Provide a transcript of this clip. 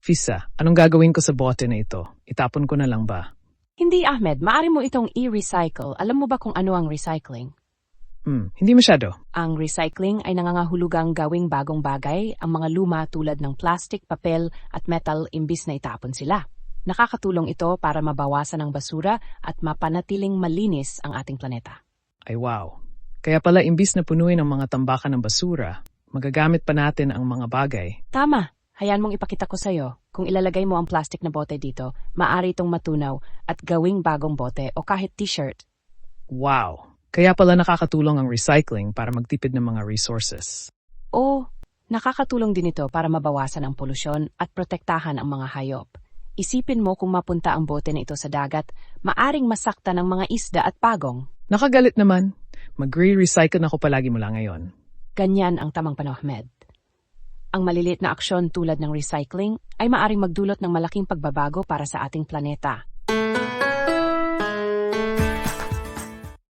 Fisa, anong gagawin ko sa bote na ito? Itapon ko na lang ba? Hindi, Ahmed. Maaari mo itong i-recycle. Alam mo ba kung ano ang recycling? Hindi masyado. Ang recycling ay nangangahulugang gawing bagong bagay ang mga luma tulad ng plastic, papel at metal imbis na itapon sila. Nakakatulong ito para mabawasan ang basura at mapanatiling malinis ang ating planeta. Ay wow. Kaya pala imbis na punuin ang mga tambakan ng basura, magagamit pa natin ang mga bagay. Tama. Hayaan mong ipakita ko sa'yo. Kung ilalagay mo ang plastic na bote dito, maaari itong matunaw at gawing bagong bote o kahit t-shirt. Wow. Kaya pala nakakatulong ang recycling para magtipid ng mga resources. O, nakakatulong din ito para mabawasan ang polusyon at protektahan ang mga hayop. Isipin mo kung mapunta ang bote na ito sa dagat, maaring masaktan ng mga isda at pagong. Nakagalit naman. Magre-recycle na ako palagi mula ngayon. Ganyan ang tamang panahon, Ahmed. Ang maliliit na aksyon tulad ng recycling ay maaring magdulot ng malaking pagbabago para sa ating planeta.